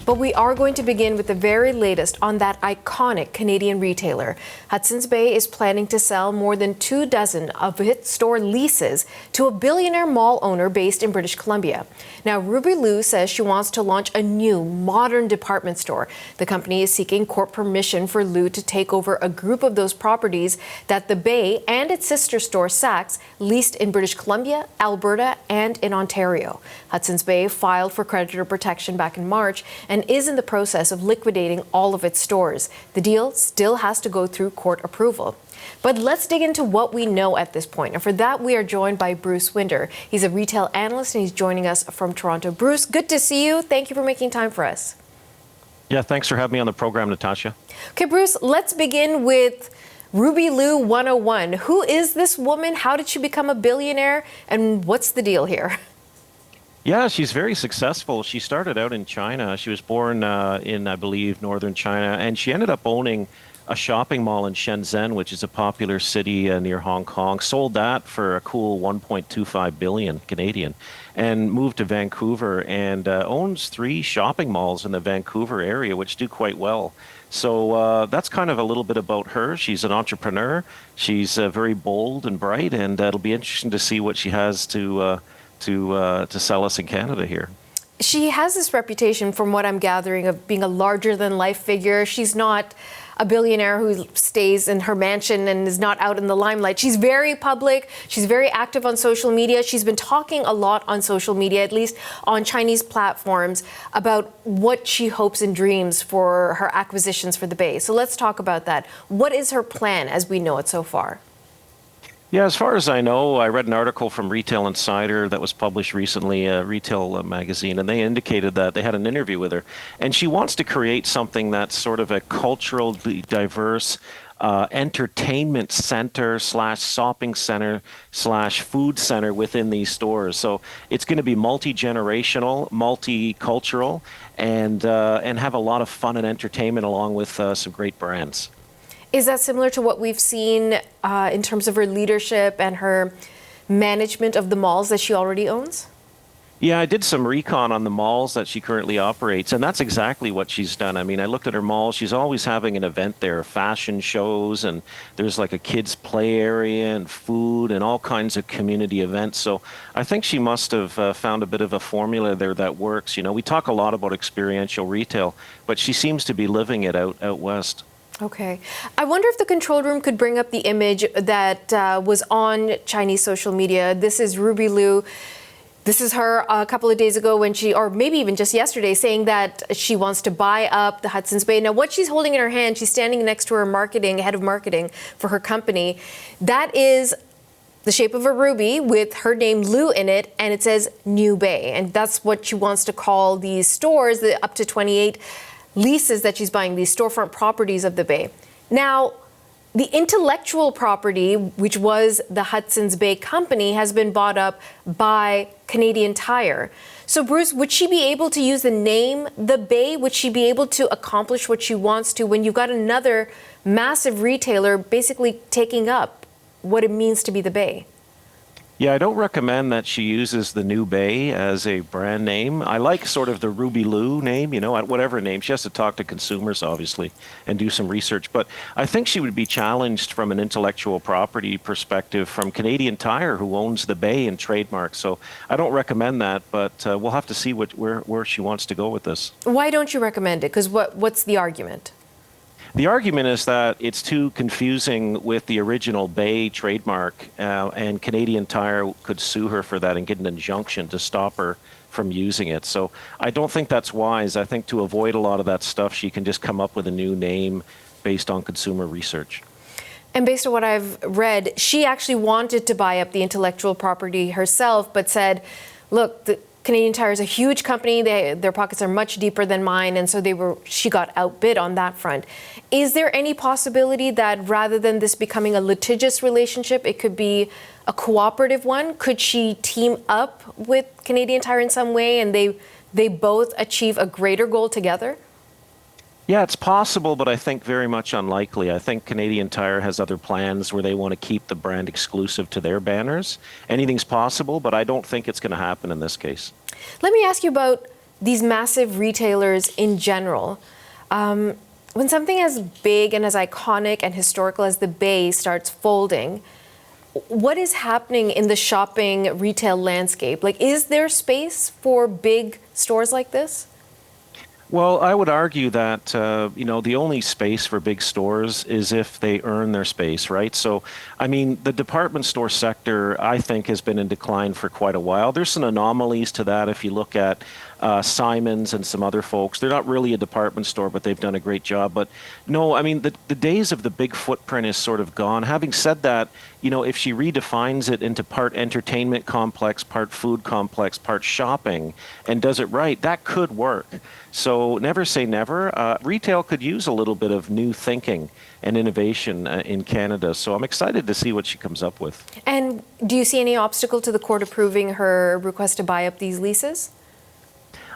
But we are going to begin with the very latest on that iconic Canadian retailer. Hudson's Bay is planning to sell more than 24 of its store leases to a billionaire mall owner based in British Columbia. Now, Ruby Liu says she wants to launch a new, modern department store. The company is seeking court permission for Liu to take over a group of those properties that the Bay and its sister store, Saks, leased in British Columbia, Alberta, and in Ontario. Hudson's Bay filed for creditor protection back in March and is in the process of liquidating all of its stores. The deal still has to go through court approval. But let's dig into what we know at this point. And for that, we are joined by Bruce Winder. He's a retail analyst and he's joining us from Toronto. Bruce, good to see you. Thank you for making time for us. Yeah, thanks for having me on the program, Natasha. Okay, Bruce, let's begin with Ruby Liu 101. Who is this woman? How did she become a billionaire? And what's the deal here? Yeah, she's very successful. She started out in China. She was born in, I believe, northern China, and she ended up owning a shopping mall in Shenzhen, which is a popular city near Hong Kong. Sold that for a cool 1.25 billion Canadian, and moved to Vancouver and owns 3 shopping malls in the Vancouver area, which do quite well. So that's kind of a little bit about her. She's an entrepreneur. She's very bold and bright, and it'll be interesting to see what she has to sell us in Canada here. She has this reputation, from what I'm gathering, of being a larger-than-life figure. She's not a billionaire who stays in her mansion and is not out in the limelight. She's very public. She's very active on social media. She's been talking a lot on social media, at least on Chinese platforms, about what she hopes and dreams for her acquisitions for the Bay. So let's talk about that. What is her plan as we know it so far? Yeah, as far as I know, I read an article from Retail Insider that was published recently, a retail magazine, and they indicated that they had an interview with her. And she wants to create something that's sort of a culturally diverse entertainment center / shopping center / food center within these stores. So it's going to be multi-generational, multicultural, and have a lot of fun and entertainment along with some great brands. Is that similar to what we've seen in terms of her leadership and her management of the malls that she already owns? Yeah, I did some recon on the malls that she currently operates, and that's exactly what she's done. I mean, I looked at her mall. She's always having an event there, fashion shows, and there's like a kids' play area and food and all kinds of community events. So I think she must have found a bit of a formula there that works. You know, we talk a lot about experiential retail, but she seems to be living it out west. Okay. I wonder if the control room could bring up the image that was on Chinese social media. This is Ruby Liu. This is her a couple of days ago when she, or maybe even just yesterday, saying that she wants to buy up the Hudson's Bay. Now, what she's holding in her hand, she's standing next to her head of marketing for her company. That is the shape of a ruby with her name Liu in it, and it says New Bay. And that's what she wants to call these stores, the up to 28 leases that she's buying, these storefront properties of the Bay. Now, the intellectual property, which was the Hudson's Bay Company, has been bought up by Canadian Tire. So, Bruce, would she be able to use the name The Bay? Would she be able to accomplish what she wants to when you've got another massive retailer basically taking up what it means to be the Bay? Yeah, I don't recommend that she uses the New Bay as a brand name. I like sort of the Ruby Liu name, you know, whatever name. She has to talk to consumers, obviously, and do some research. But I think she would be challenged from an intellectual property perspective from Canadian Tire, who owns the Bay and trademark. So I don't recommend that, but we'll have to see where she wants to go with this. Why don't you recommend it? Because what's the argument? The argument is that it's too confusing with the original Bay trademark, and Canadian Tire could sue her for that and get an injunction to stop her from using it. So I don't think that's wise. I think to avoid a lot of that stuff, she can just come up with a new name based on consumer research. And based on what I've read, she actually wanted to buy up the intellectual property herself, but said, look, Canadian Tire is a huge company. Their pockets are much deeper than mine, and so she got outbid on that front. Is there any possibility that rather than this becoming a litigious relationship, it could be a cooperative one? Could she team up with Canadian Tire in some way, and they both achieve a greater goal together? Yeah, it's possible, but I think very much unlikely. I think Canadian Tire has other plans where they want to keep the brand exclusive to their banners. Anything's possible, but I don't think it's going to happen in this case. Let me ask you about these massive retailers in general, when something as big and as iconic and historical as the Bay starts folding, what is happening in the shopping retail landscape? Like, is there space for big stores like this? Well, I would argue that the only space for big stores is if they earn their space, right? So, I mean, the department store sector, I think, has been in decline for quite a while. There's some anomalies to that if you look at Simons and some other folks. They're not really a department store, but they've done a great job. But no, I mean, the days of the big footprint is sort of gone. Having said that, if she redefines it into part entertainment complex, part food complex, part shopping, and does it right, that could work. So never say never. Retail could use a little bit of new thinking and innovation in Canada. So I'm excited to see what she comes up with. And do you see any obstacle to the court approving her request to buy up these leases?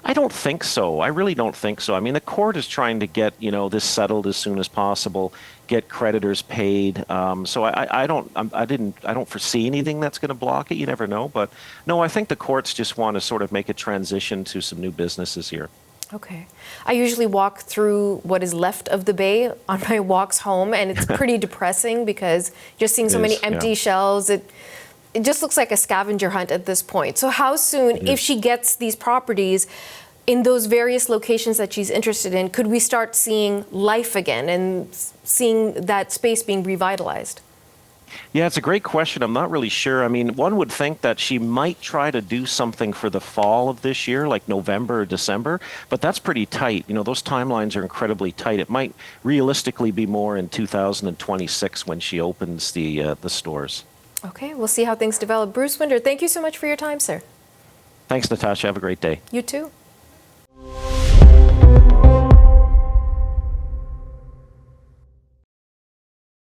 I don't think so. I really don't think so. I mean, the court is trying to get, this settled as soon as possible, get creditors paid. So I don't foresee anything that's going to block it. You never know. But no, I think the courts just want to sort of make a transition to some new businesses here. Okay. I usually walk through what is left of the Bay on my walks home, and it's pretty depressing because just seeing so many empty shelves, it just looks like a scavenger hunt at this point. So how soon, if she gets these properties in those various locations that she's interested in, could we start seeing life again and seeing that space being revitalized? Yeah, it's a great question. I'm not really sure. I mean, one would think that she might try to do something for the fall of this year, like November or December, but that's pretty tight. Those timelines are incredibly tight. It might realistically be more in 2026 when she opens the stores. Okay, we'll see how things develop. Bruce Winder, thank you so much for your time, sir. Thanks, Natasha. Have a great day. You too.